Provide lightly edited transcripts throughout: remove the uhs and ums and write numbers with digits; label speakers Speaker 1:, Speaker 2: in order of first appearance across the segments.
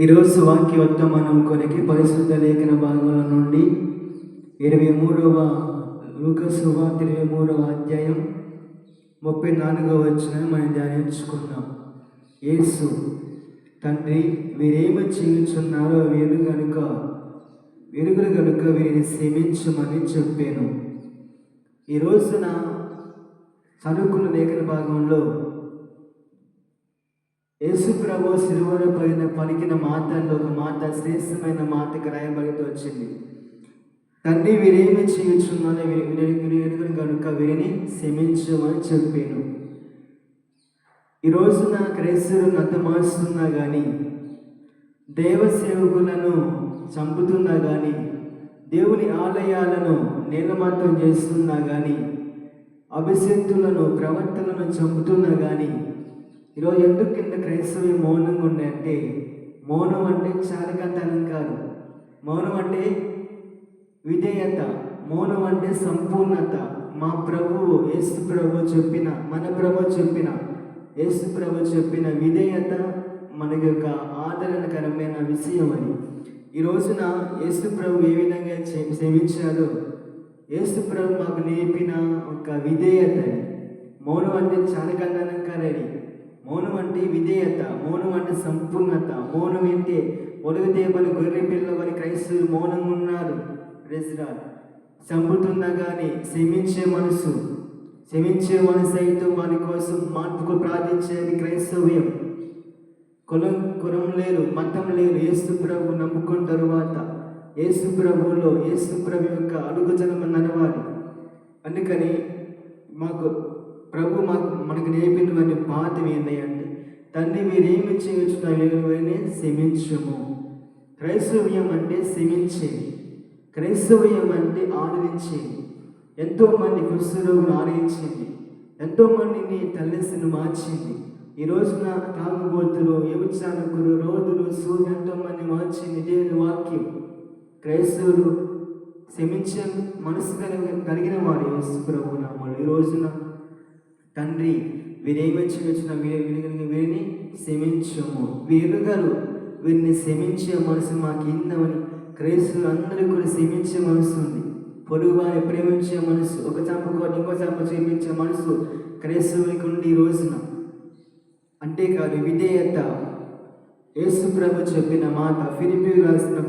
Speaker 1: ఈరోజు వాక్యోత్తమనం కొరికి పరిశుద్ధ లేఖన భాగంలో నుండి 23వ లూకాసు సువార్త 23వ అధ్యాయం 34వ వచనం మనం ధ్యానించుకుందాం. యేసు, తండ్రి, వీరేమి చేయుచున్నారో వెరుగులు గనుక వీరిని క్షమించమని చెప్పాను. ఈ రోజున చదువుకున్న లేఖన భాగంలో యేసు ప్రభు శిలువలో పలికిన మాటల్లో ఒక మాట, శ్రేష్టమైన మాటకు రాయబడితో వచ్చింది. తండ్రి, వీరేమి చేయుచున్నారో వీరెరుగురు కనుక వీరిని క్షమించమని చెప్పాను. ఈ రోజున క్రైస్తవులు నతమారుస్తున్నా కానీ, దేవ సేవకులను చంపుతున్నా కానీ, దేవుని ఆలయాలను నేలమాత్రం చేస్తున్నా కానీ, అభిషక్తులను ప్రవర్తనను చంపుతున్నా కానీ, ఈరోజు ఎందుకు కింద క్రైస్తవ్యం మౌనంగా ఉన్నాయంటే, మౌనం అంటే చాలకంతనం కాదు, మౌనం అంటే విధేయత, మౌనం అంటే సంపూర్ణత. మా ప్రభువు యేసు ప్రభు చెప్పిన, మన ప్రభు చెప్పిన, యేసు ప్రభు చెప్పిన విధేయత మనకి యొక్క ఆదరణకరమైన విషయం అని. ఈ రోజున యేసు ప్రభు ఏ విధంగా క్షమించాడో, యేసు ప్రభు మాకు నేర్పిన ఒక విధేయత. మౌనం అంటే చాలకంతనం కాదని, మౌనం అంటే విధేయత, మౌనం అంటే సంపూర్ణత. మౌనం అంటే ఒడుగుదేపని గొర్రె పిల్లవని క్రైస్తవులు మౌనంగా ఉన్నారు. ప్రెసిరాలు చంపుతున్నా కానీ క్షమించే మనసు అయితే వారి కోసం మార్పుకు ప్రార్థించేది క్రైస్తవ్యం. కులం లేదు, మతం లేదు. యేసు ప్రభు నమ్ముకున్న తరువాత యేసు ప్రభువులో యేసు ప్రభు యొక్క అడుగుజనం నడవాలి. అందుకని మనకు నేర్పినటువంటి పాఠం ఏంటంటే, తండ్రి, మీరేమి చేయొచ్చున్నారో క్షమించము. క్రైస్తవ్యం అంటే క్షమించేది, క్రైస్తవ్యం అంటే ఆదరించేది. ఎంతోమంది కుష్ఠరోగులు ఆదరించింది, ఎంతోమందిని తల్లిని మార్చింది. ఈ రోజున తాగుబోతులు, వ్యభిచారకులు, రోధులు, సూర్యులు ఎంతోమంది మార్చింది దేవుని వాక్యం. క్రైస్తవులు క్షమించే మనసు కలిగిన వారు యేసు ప్రభు నామములో. ఈ రోజున తండ్రి, వీరేమి వచ్చిన వీరిని క్షమించము. వీరిని క్షమించే మనసు మాకు ఇందమని క్రైస్తవులు అందరూ కూడా క్షమించే మనసు ఉంది. పొరుగు వారిని ప్రేమించే మనసు, ఒక చంపకోటి ఇంకో చంప చూపించే మనసు క్రైస్తవునికి ఉంది ఈ రోజున. అంతేకాదు విధేయత. యేసు ప్రభు చెప్పిన మాట ఫిలిప్పీయులకు రాసిన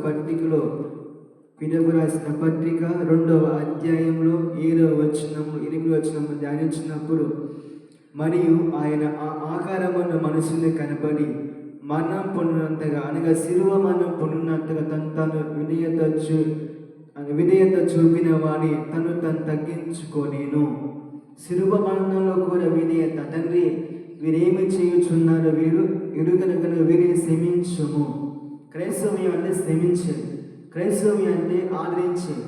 Speaker 1: పత్రిక 2వ అధ్యాయంలో 7వ వచనం 8వ వచనం ధ్యానించినప్పుడు, మరియు ఆయన ఆ ఆకారమున్న మనుషుని కనపడి మరణం పొందినంతగా, అనగా శిలువ మరణం పొందినంతగా తను విధేయత చూపిన వాని తను తగ్గించుకోనేను. శిలువ మరణంలో కూడా విధేయత. తండ్రి, వీరేమి చేయుచున్నారో వీరిని క్షమించుము. క్రైస్తవ్యం అంటే క్షమించేది, క్రైస్తవ్యం అంటే ఆదరించేది.